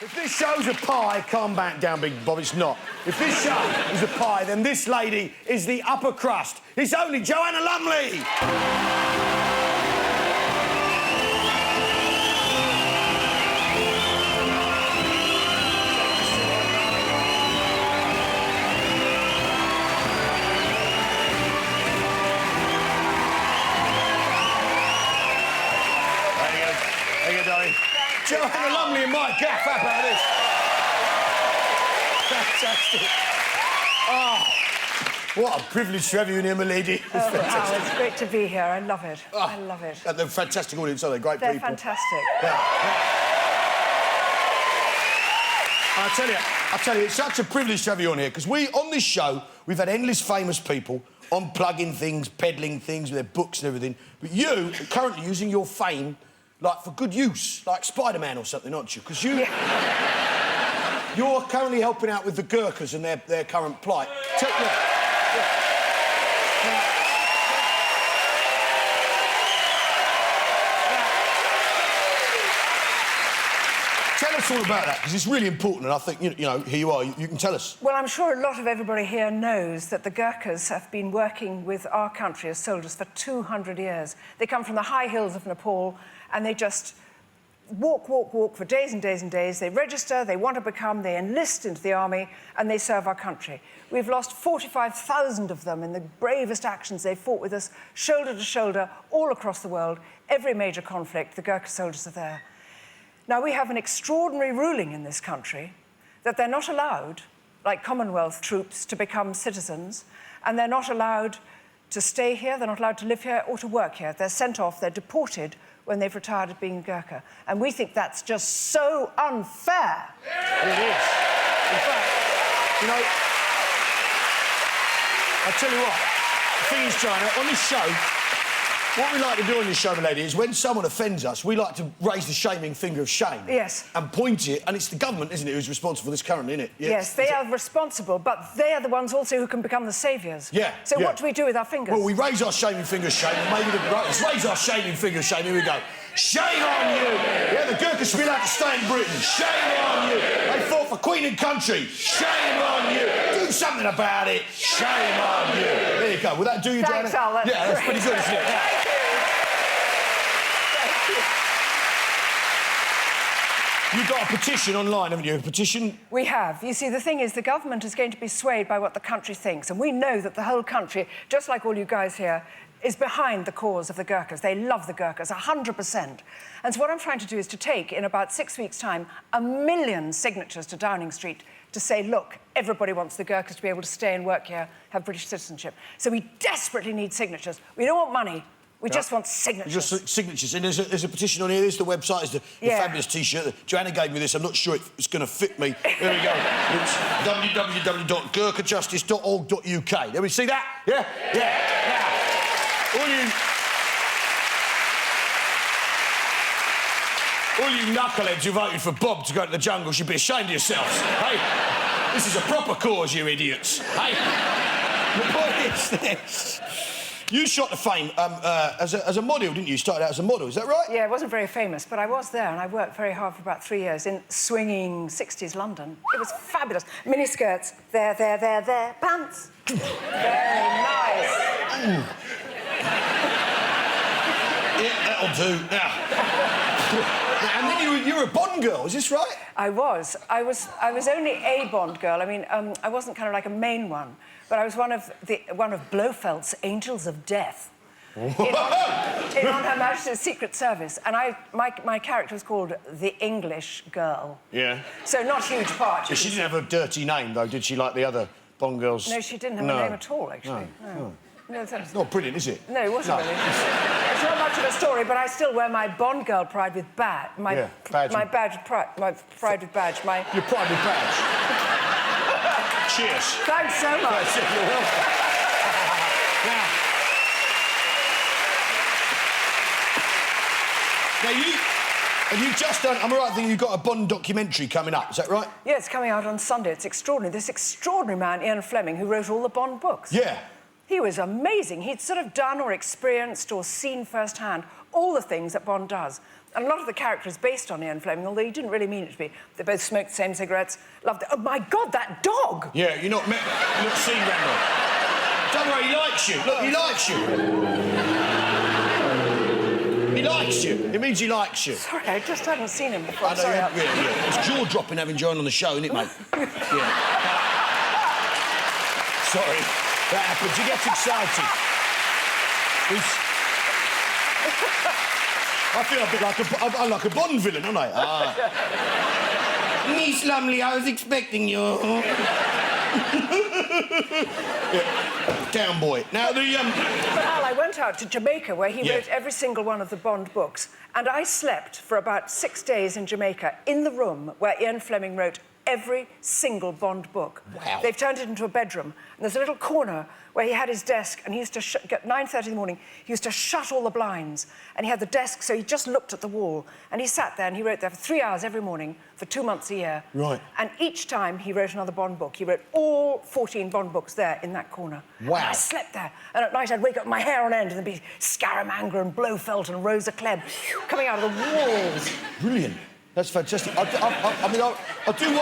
If this show's a pie, calm back down, Big Bob, it's not. If this show is a pie, then this lady is the upper crust. It's only Joanna Lumley! There you go, darling. Joanna Lumley and Mike Gaff, how about this? Fantastic. Oh, what a privilege to have you in here, my lady. It's fantastic. Wow, it's great to be here. I love it. Oh, I love it. They're a fantastic audience, aren't they? Great They're people. fantastic. Yeah. I tell you, it's such a privilege to have you on here, because on this show, we've had endless famous people unplugging things, peddling things with their books and everything, but you are currently using your fame like, for good use, like Spider-Man or something, aren't you? Because you're currently helping out with the Gurkhas and their current plight. Tell us all about that, because it's really important, and I think, you know, here you are, you can tell us. Well, I'm sure a lot of everybody here knows that the Gurkhas have been working with our country as soldiers for 200 years. They come from the high hills of Nepal, and they just walk for days and days and days. They register, they want to become, they enlist into the army, and they serve our country. We've lost 45,000 of them in the bravest actions. They fought with us shoulder to shoulder all across the world. Every major conflict, the Gurkha soldiers are there. Now, we have an extraordinary ruling in this country that they're not allowed, like Commonwealth troops, to become citizens, and they're not allowed to stay here, they're not allowed to live here or to work here. They're sent off, they're deported when they've retired as being Gurkha. And we think that's just so unfair. It is. In fact, you know, I tell you what, the thing is, Joanna, on this show, what we like to do on this show, my lady, is when someone offends us, we like to raise the shaming finger of shame. Yes. And point it, and it's the government, isn't it, who's responsible for this currently, isn't it? Yes, they are responsible, but they are the ones also who can become the saviours. Yeah. So what do we do with our fingers? Well, we raise our shaming finger of shame, and maybe let's raise our shaming finger of shame. Here we go. Shame on you! Yeah, the Gurkhas should be allowed to stay in Britain. Shame on you! They fought for Queen and country. Shame on you! Do something about it. Shame on you! There you go. Will that do you, Joanna? Thanks, Al. Yeah, that's pretty good, isn't it? Yeah. You've got a petition online, haven't you? A petition? We have. You see, the thing is, the government is going to be swayed by what the country thinks, and we know that the whole country, just like all you guys here, is behind the cause of the Gurkhas. They love the Gurkhas, 100%. And so what I'm trying to do is to take, in about 6 weeks' time, 1 million signatures to Downing Street to say, look, everybody wants the Gurkhas to be able to stay and work here, have British citizenship. So we desperately need signatures. We don't want money. We just want signatures. Just signatures. And there's a petition on here. There's the website. There's the fabulous T-shirt. Joanna gave me this. I'm not sure it's going to fit me. There we go. It's www.gurkhajustice.org.uk. There we see that? Yeah? Yeah. Now, all you knuckleheads who voted for Bob to go to the jungle should be ashamed of yourselves. Hey, this is a proper cause, you idiots. Hey, the point is this. You shot to fame as a model, didn't you? You started out as a model, is that right? Yeah, I wasn't very famous, but I was there, and I worked very hard for about 3 years in swinging 60s London. It was fabulous. Miniskirts, there, pants. Very nice. Yeah, that'll do. Now, and then you were a Bond girl, is this right? I was. I was only a Bond girl. I mean, I wasn't kind of like a main one, but I was one of Blofeld's Angels of Death. in Her Majesty's Secret Service, and my character was called the English Girl. Yeah. So not huge part. She didn't have a dirty name, though, did she, like the other Bond girls? No, she didn't have a name at all, actually. No. No, it's not brilliant, is it? No, it wasn't really. It's not much of a story, but I still wear my Bond girl pride with badge. My pride with badge. Your pride with badge. Cheers. Thanks so much. You're welcome. Now, you've just done, am I right thinking you've got a Bond documentary coming up, is that right? Yeah, it's coming out on Sunday. It's extraordinary. This extraordinary man, Ian Fleming, who wrote all the Bond books. Yeah. He was amazing. He'd sort of done or experienced or seen firsthand all the things that Bond does. And a lot of the characters based on Ian Fleming, although he didn't really mean it to be. They both smoked the same cigarettes, loved it. Oh, my God, that dog! Yeah, you're not seen Randall. Don't worry, he likes you. Look, he likes you. He likes you. It means he likes you. Sorry, I just hadn't seen him before. I know, Sorry. yeah. It's jaw-dropping having Joanna on the show, isn't it, mate? Yeah. Sorry, that happens. You get excited. I feel a bit I'm like a Bond villain, aren't I? Miss Lumley, I was expecting you. Yeah. Down, boy. Now, But Al, I went out to Jamaica, where he wrote every single one of the Bond books, and I slept for about 6 days in Jamaica, in the room where Ian Fleming wrote every single Bond book. Wow. They've turned it into a bedroom, and there's a little corner where he had his desk, and he used to at 9:30 in the morning, he used to shut all the blinds, and he had the desk, so he just looked at the wall, and he sat there, and he wrote there for 3 hours every morning for 2 months a year. Right. And each time he wrote another Bond book. He wrote all 14 Bond books there in that corner. Wow. And I slept there, and at night I'd wake up with my hair on end, and there'd be Scaramanga and Blofeld and Rosa Klebb coming out of the walls. Brilliant. That's fantastic. I do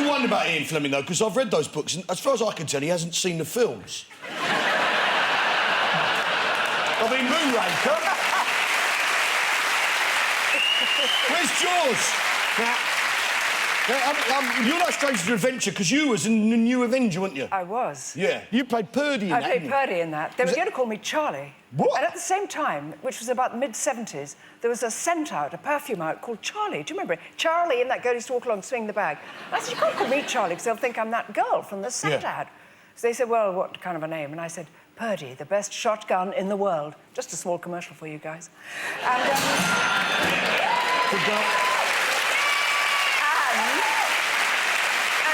wonder about Ian Fleming, though, because I've read those books, and as far as I can tell, he hasn't seen the films. I mean, Moonraker. Where's Jaws? You're like Stranger to Adventure, because you was in the New Avenger, weren't you? I was. Yeah. You played Purdy in that, I played didn't Purdy in that. They were going to call me Charlie. What? And at the same time, which was about the mid-70s, there was a scent out, a perfume out called Charlie. Do you remember it? Charlie, and that girl used to walk along swinging the bag. And I said, you can't call me Charlie, because they'll think I'm that girl from the scent ad. So they said, well, what kind of a name? And I said, Purdy, the best shotgun in the world. Just a small commercial for you guys. And, Good girl.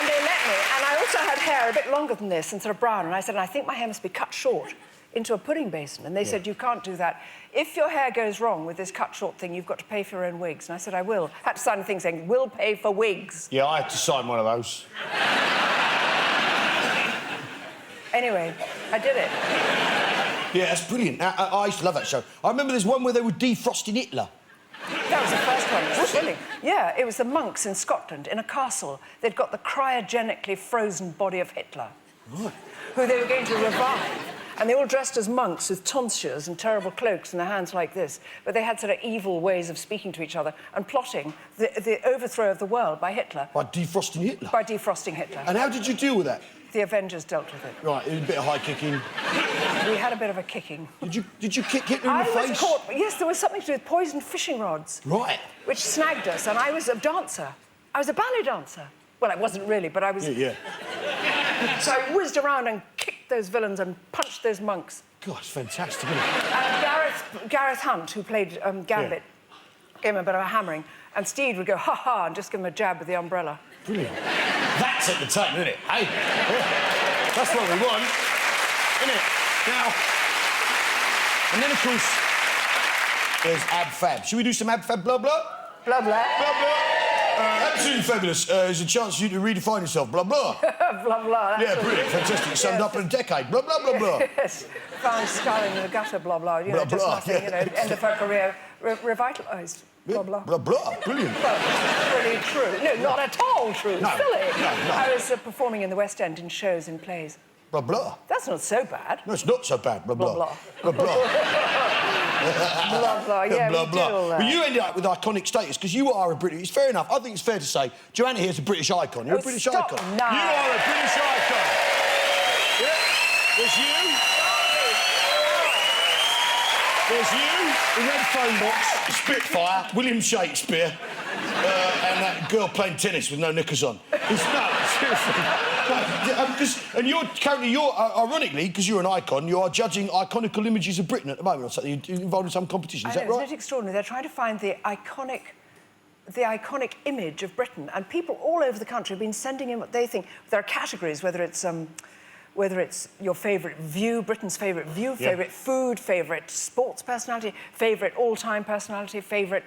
and they let me. And I also had hair a bit longer than this, instead of brown. And I said, I think my hair must be cut short into a pudding basin. And they said, you can't do that. If your hair goes wrong with this cut short thing, you've got to pay for your own wigs. And I said, I will. Had to sign a thing saying, will pay for wigs. Yeah, I had to sign one of those. Anyway, I did it. Yeah, that's brilliant. I used to love that show. I remember there's one where they were defrosting Hitler. That was the first one. It was thrilling. Yeah, it was the monks in Scotland, in a castle. They'd got the cryogenically frozen body of Hitler, who they were going to revive. And they all dressed as monks with tonsures and terrible cloaks and their hands like this. But they had sort of evil ways of speaking to each other and plotting the overthrow of the world by Hitler. By defrosting Hitler? By defrosting Hitler. And how did you deal with that? The Avengers dealt with it. Right, it was a bit of high kicking. We had a bit of a kicking. Did you kick Hitler in the face? I was caught. Yes, there was something to do with poisoned fishing rods. Right. Which snagged us, and I was a dancer. I was a ballet dancer. Well, I wasn't really, but I was... Yeah. So I whizzed around and kicked those villains and punched those monks. God, it's fantastic, isn't it? And Gareth Hunt, who played Gambit, gave him a bit of a hammering, and Steed would go, ha-ha, and just give him a jab with the umbrella. Brilliant. That's entertainment, isn't it? Hey? That's what we want, isn't it? Now... And then, of course, there's Ab Fab. Should we do some Ab Fab blah, blah? Blah, blah. Blah, blah. Absolutely fabulous. There's a chance for you to redefine yourself. Blah, blah. Blah, blah. Yeah, brilliant. Fantastic. Summed up in a decade. Blah, blah, blah, blah. Yes. Found skull in the gutter, blah, blah. You know, Blah, just blah, nothing, yeah. you know, end of her career revitalised. Blah, blah. Blah, blah. Brilliant. Well, really true. No, not at all true. No, Silly. no. I was performing in the West End in shows and plays. Blah, blah. That's not so bad. No, it's not so bad. Blah, blah. Blah, Blah, blah. Blah, blah. Yeah, blah, we blah. do all that. But you ended up with iconic status because you are a British... It's fair enough. I think it's fair to say Joanna here's a British icon. You're a British stop. icon. No. You are a British icon. Yeah. There's you. There's you, the red phone box, Spitfire, William Shakespeare, and that girl playing tennis with no knickers on. It's seriously. And you're currently, ironically, because you're an icon, you are judging iconical images of Britain at the moment or something. You're involved in some competition, is that right? Isn't it extraordinary? They're trying to find the iconic image of Britain, and people all over the country have been sending in what they think. There are categories, whether it's your favourite view, Britain's favourite view, favourite food, favourite sports personality, favourite all-time personality, favourite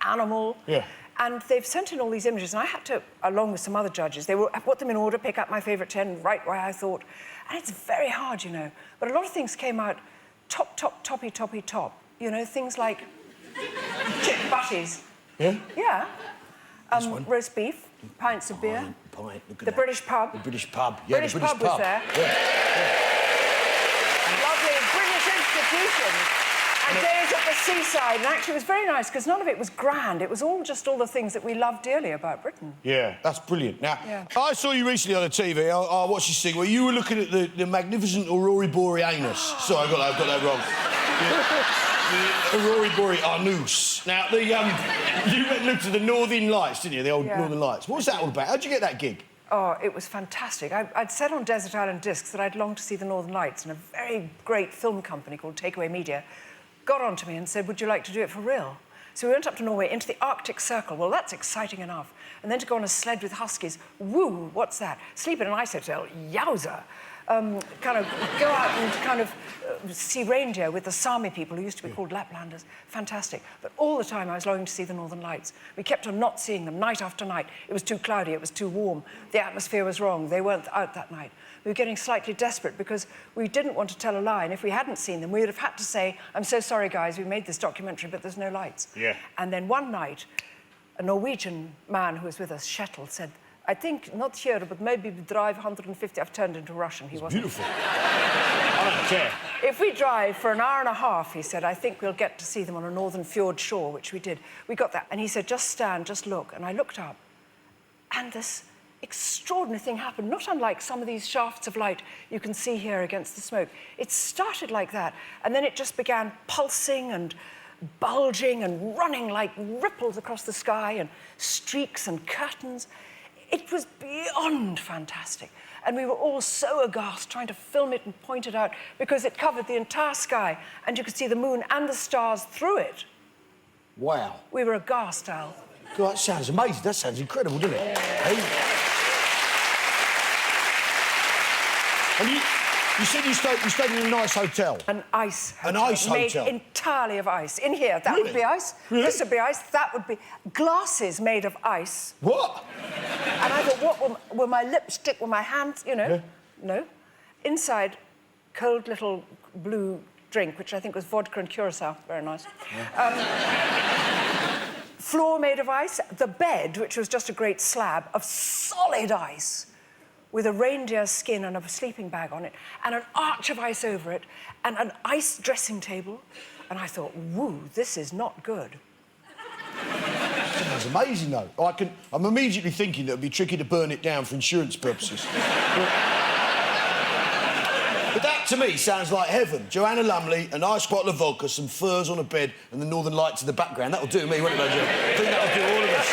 animal. Yeah. And they've sent in all these images, and I had to, along with some other judges, I put them in order, pick up my favourite 10, write where I thought. And it's very hard, you know. But a lot of things came out toppy top. You know, things like Chick butties. Yeah? Yeah. Roast beef, pints of beer. Pint, look at the that. British pub. The British pub. Yeah, British the British pub was there. Yeah. Lovely British institution. And days at the seaside. And actually, it was very nice because none of it was grand. It was all just all the things that we love dearly about Britain. Yeah, that's brilliant. Now, Yeah. I saw you recently on the TV. I watched this thing where you were looking at the magnificent Aurora Borealis. Sorry, I've got that wrong. The Aurora Borealis. Now, you went and looked at the Northern Lights, didn't you? The old Northern Lights. What was that all about? How'd you get that gig? Oh, it was fantastic. I'd said on Desert Island Discs that I'd longed to see the Northern Lights, and a very great film company called Takeaway Media got onto me and said, would you like to do it for real? So we went up to Norway, into the Arctic Circle. Well, that's exciting enough. And then to go on a sled with huskies, woo, what's that? Sleep in an ice hotel, yowza. Kind of go out and kind of see reindeer with the Sami people who used to be called Laplanders. Fantastic. But all the time I was longing to see the Northern Lights. We kept on not seeing them night after night. It was too cloudy, it was too warm. The atmosphere was wrong. They weren't out that night. We were getting slightly desperate because we didn't want to tell a lie. And if we hadn't seen them, we would have had to say, I'm so sorry, guys, we made this documentary, but there's no lights. Yeah. And then one night, a Norwegian man who was with us, Shettle, said, I think, not here, but maybe we drive 150... I've turned into Russian, he wasn't. Beautiful. I don't care. If we drive for an hour and a half, he said, I think we'll get to see them on a northern fjord shore, which we did. We got that. And he said, just stand, just look. And I looked up, and this extraordinary thing happened, not unlike some of these shafts of light you can see here against the smoke. It started like that, and then it just began pulsing and bulging and running like ripples across the sky and streaks and curtains. It was beyond fantastic. And we were all so aghast trying to film it and point it out because it covered the entire sky and you could see the moon and the stars through it. Wow. We were aghast, Al. God, that sounds amazing. That sounds incredible, doesn't it? Hey? And you said you stayed in a nice hotel. An ice hotel. An ice hotel. Made entirely of ice. In here, that would be ice. Really? This would be ice. That would be glasses made of ice. What? And I thought, what will my lipstick, will my hands, you know? Yeah. No. Inside, cold little blue drink, which I think was vodka and curacao. Very nice. Yeah. Floor made of ice. The bed, which was just a great slab of solid ice with a reindeer skin and a sleeping bag on it, and an arch of ice over it, and an ice dressing table. And I thought, woo, this is not good. Sounds amazing, though. I'm immediately thinking that it'd be tricky to burn it down for insurance purposes. But that, to me, sounds like heaven. Joanna Lumley, a nice bottle of vodka, some furs on a bed, and the Northern Lights in the background. That'll do me, won't it, Joe? I think that'll do all of us.